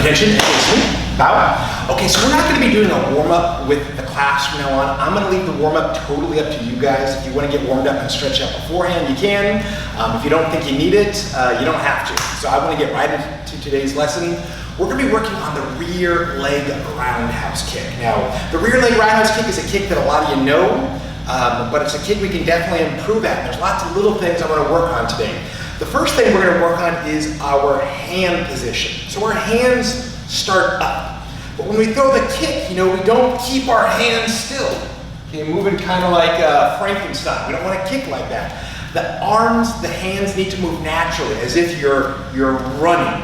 attention, bow. Okay, so we're not going to be doing a warm-up with the class from now on. I'm going to leave the warm-up totally up to you guys. If you want to get warmed up and stretch out beforehand, you can. If you don't think you need it, you don't have to. So I want to get right into today's lesson. We're going to be working on the rear leg roundhouse kick. Now, the rear leg roundhouse kick is a kick that a lot of you know, but it's a kick we can definitely improve at. There's lots of little things I want to work on today. The first thing we're going to work on is our hand position. So our hands start up. But when we throw the kick, we don't keep our hands still. Okay, moving kind of like Frankenstein. We don't want to kick like that. The arms, the hands need to move naturally, as if you're running.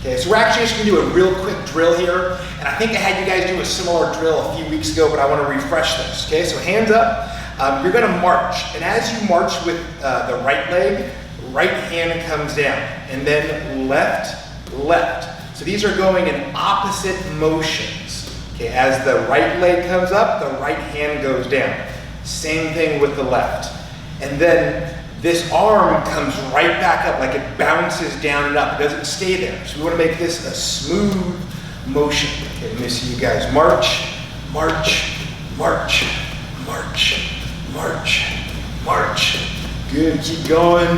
Okay, so we're actually just going to do a real quick drill here. And I think I had you guys do a similar drill a few weeks ago, but I want to refresh this. Okay, so hands up. You're going to march. And as you march with the right leg, right hand comes down. And then left, left. So these are going in opposite motions. Okay, as the right leg comes up, the right hand goes down. Same thing with the left. And then this arm comes right back up, like it bounces down and up. It doesn't stay there. So we want to make this a smooth motion. Okay, let me see you guys march, march, march, march, march, march. Good, keep going.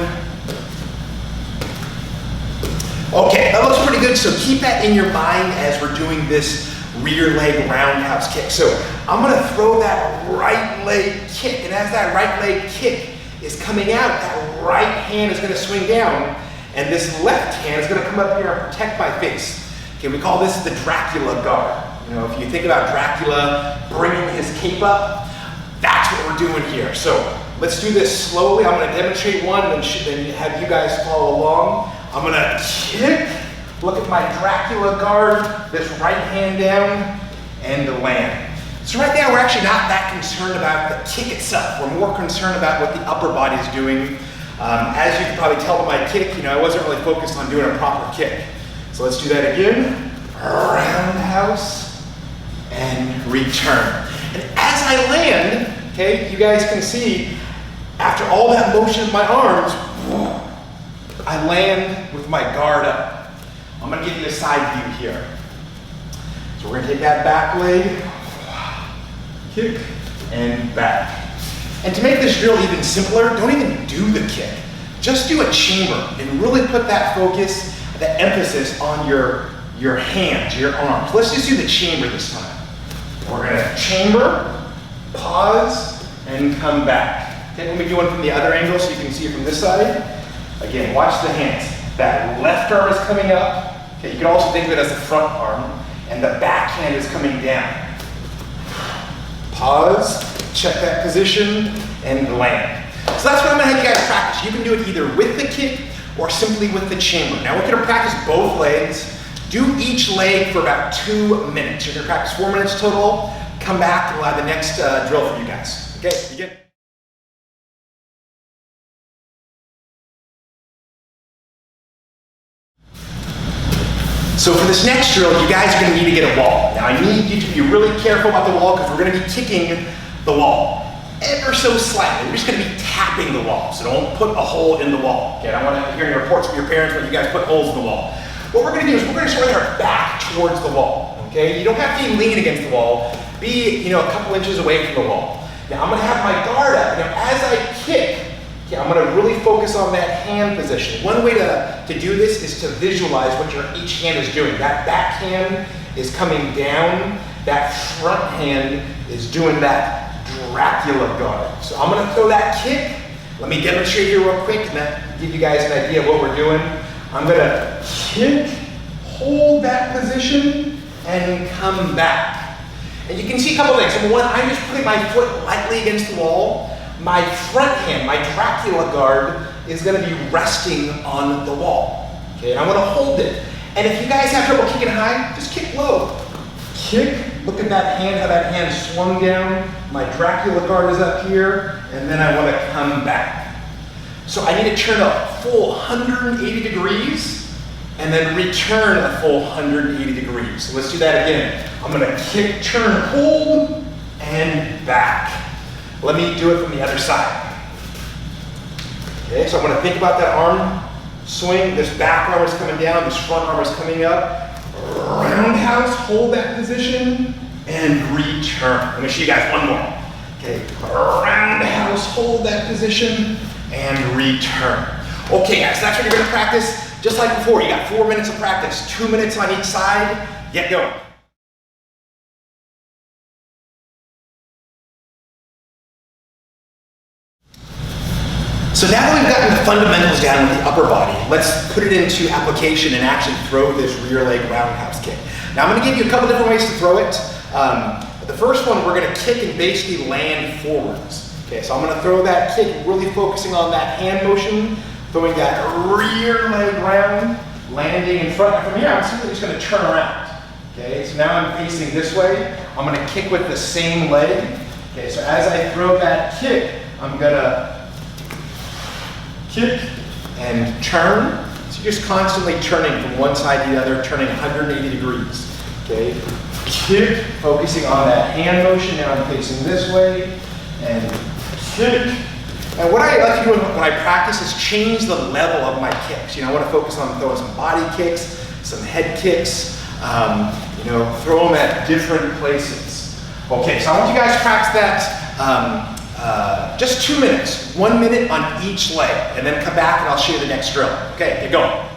Okay, that looks pretty good, so keep that in your mind as we're doing this rear leg roundhouse kick. So I'm gonna throw that right leg kick, and as that right leg kick is coming out, that right hand is gonna swing down, and this left hand is gonna come up here and protect my face. Okay, we call this the Dracula guard. If you think about Dracula bringing his cape up, that's what we're doing here. So let's do this slowly. I'm gonna demonstrate one, and then have you guys follow along. I'm gonna kick, look at my Dracula guard, this right hand down, and land. So right now, we're actually not that concerned about the kick itself. We're more concerned about what the upper body is doing. As you can probably tell by my kick, I wasn't really focused on doing a proper kick. So let's do that again. Roundhouse, and return. And as I land, okay, you guys can see, after all that motion of my arms, I land with my guard up. I'm going to give you a side view here. So we're going to take that back leg, kick, and back. And to make this drill even simpler, don't even do the kick. Just do a chamber and really put that focus, that emphasis on your hands, your arms. Let's just do the chamber this time. We're going to chamber, pause, and come back. Okay, let me do one from the other angle so you can see it from this side. Again, watch the hands. That left arm is coming up. Okay, you can also think of it as the front arm. And the back hand is coming down. Pause, check that position, and land. So that's what I'm gonna have you guys practice. You can do it either with the kick or simply with the chamber. Now we're gonna practice both legs. Do each leg for about 2 minutes. You're gonna practice 4 minutes total. Come back and we'll have the next drill for you guys. Okay, begin. So for this next drill, you guys are going to need to get a wall. Now I need you to be really careful about the wall because we're going to be kicking the wall ever so slightly. We're just going to be tapping the wall, so don't put a hole in the wall. Okay, I don't want to hear any reports from your parents when you guys put holes in the wall. What we're going to do is we're going to swing our back towards the wall. Okay, you don't have to be leaning against the wall. Be a couple inches away from the wall. Now I'm going to have my guard up. Now as I kick, I'm going to really focus on that hand position. One way to do this is to visualize what each hand is doing. That back hand is coming down. That front hand is doing that Dracula guard. So I'm going to throw that kick. Let me demonstrate here real quick and give you guys an idea of what we're doing. I'm going to kick, hold that position, and come back. And you can see a couple things. Number one, I'm just putting my foot lightly against the wall. My front hand, my Dracula guard, is going to be resting on the wall. Okay, and I'm going to hold it. And if you guys have trouble kicking high, just kick low. Kick, look at that hand, how that hand swung down. My Dracula guard is up here, and then I want to come back. So I need to turn a full 180 degrees, and then return a full 180 degrees. So let's do that again. I'm going to kick, turn, hold, and back. Let me do it from the other side. Okay, so I'm going to think about that arm swing. This back arm is coming down, this front arm is coming up. roundhouse, hold that position, and return. Let me show you guys one more. Okay, roundhouse, hold that position, and return. Okay guys, that's what you're gonna practice. Just like before, you got 4 minutes of practice, 2 minutes on each side, get going. So now that we've gotten the fundamentals down with the upper body, let's put it into application and actually throw this rear leg roundhouse kick. Now I'm gonna give you a couple different ways to throw it. The first one, we're gonna kick and basically land forwards. Okay, so I'm gonna throw that kick, really focusing on that hand motion, throwing that rear leg round, landing in front. From here, I'm simply just gonna turn around. Okay, so now I'm facing this way. I'm gonna kick with the same leg. Okay, so as I throw that kick, I'm gonna kick and turn. So you're just constantly turning from one side to the other, turning 180 degrees. Okay, kick, focusing on that hand motion. Now I'm facing this way, and kick. And what I like to do when I practice is change the level of my kicks. You know, I want to focus on throwing some body kicks, some head kicks, you know, throw them at different places. Okay, so I want you guys to practice that just 2 minutes, 1 minute on each leg, and then come back and I'll show you the next drill. Okay, get going.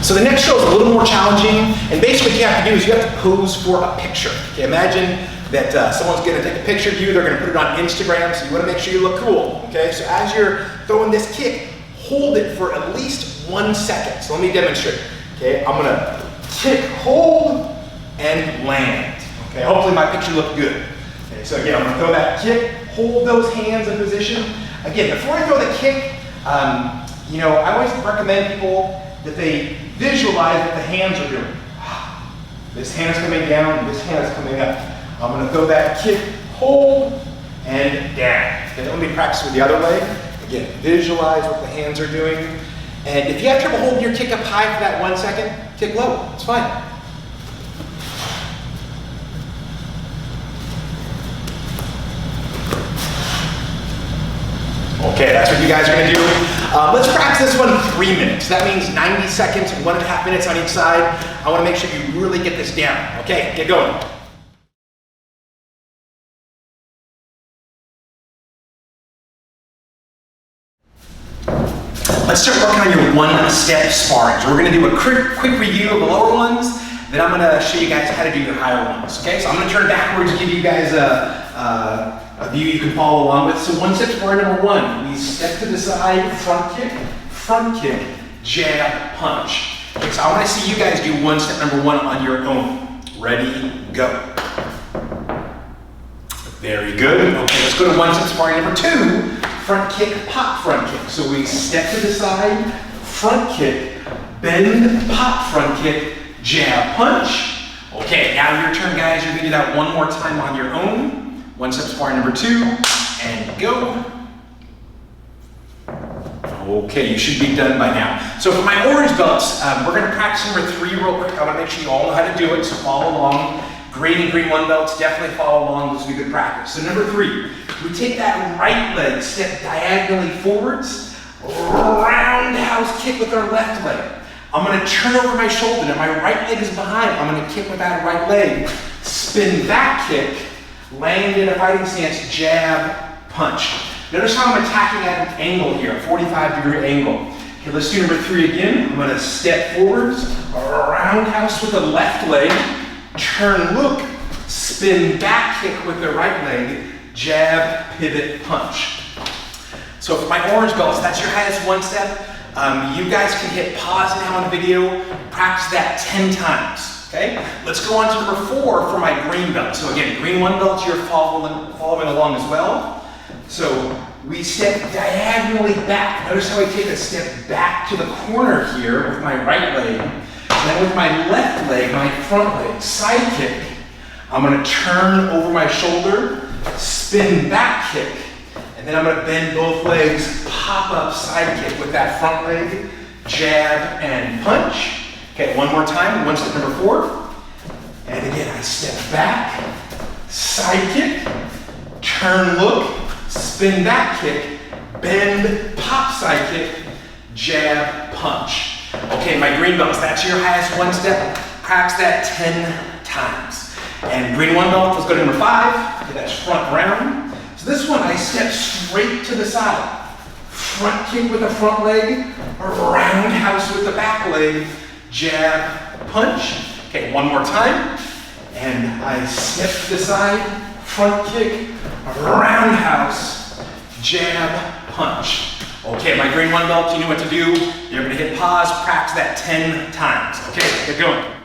So the next drill is a little more challenging, and basically what you have to do is you have to pose for a picture. Okay, imagine that someone's gonna take a picture of you, they're gonna put it on Instagram, so you wanna make sure you look cool. Okay, so as you're throwing this kick, hold it for at least 1 second. So let me demonstrate. Okay, I'm gonna kick, hold, and land. Okay, hopefully my picture looked good. Okay, so again, I'm gonna throw that kick, hold those hands in position. Again, before I throw the kick, you know, I always recommend people that they visualize what the hands are doing. This hand is coming down, this hand is coming up. I'm gonna throw that kick, hold, and down. And let me practice with the other leg. Again, visualize what the hands are doing. And if you have trouble holding your kick up high for that 1 second, kick low, it's fine. Okay, that's what you guys are gonna do. Let's practice this one 3 minutes. That means 90 seconds, 1.5 minutes on each side. I wanna make sure you really get this down. Okay, get going. Let's start working on your one-step sparring. So we're gonna do a quick review of the lower ones, then I'm gonna show you guys how to do your higher ones. Okay, so I'm gonna turn backwards to give you guys a view you can follow along with. So one step sparring number one, we step to the side, front kick, jab, punch. Okay, so I wanna see you guys do one step number one on your own. Ready, go. Very good. Okay, let's go to one step sparring number two. Front kick, pop front kick. So we step to the side, front kick, bend, pop front kick, jab, punch. Okay, now your turn, guys. You're gonna do that one more time on your own. One step sparring number two, and go. Okay, you should be done by now. So for my orange belts, we're gonna practice number three real quick. I wanna make sure you all know how to do it, so follow along. Green and green one belts, definitely follow along. This will be good practice. So number three, we take that right leg, step diagonally forwards, roundhouse kick with our left leg. I'm gonna turn over my shoulder. Now my right leg is behind. I'm gonna kick with that right leg, spin that kick, land in a fighting stance, jab, punch. Notice how I'm attacking at an angle here, a 45-degree angle. Okay, let's do number three again. I'm gonna step forwards, roundhouse with the left leg, turn, look, spin back kick with the right leg, jab, pivot, punch. So for my orange belts, that's your highest one step. You guys can hit pause now on the video, practice that 10 times, okay? Let's go on to number four for my green belt. So again, green one belt, you're following along as well. So we step diagonally back. Notice how I take a step back to the corner here with my right leg. And then with my left leg, my front leg, side kick, I'm gonna turn over my shoulder, spin back kick, and then I'm gonna bend both legs, pop up side kick with that front leg, jab and punch. Okay, one more time, one step number four. And again, I step back, side kick, turn, look, spin back kick, bend, pop side kick, jab, punch. Okay, my green belts, that's your highest one step. Practice that 10 times. And green one belt, let's go to number 5. Okay, that's front round. So this one, I step straight to the side. Front kick with the front leg, roundhouse with the back leg, jab, punch. Okay, one more time. And I step to the side, front kick, roundhouse, jab, punch. Okay, my green one belt, you know what to do. You're gonna hit pause, practice that 10 times. Okay, get going.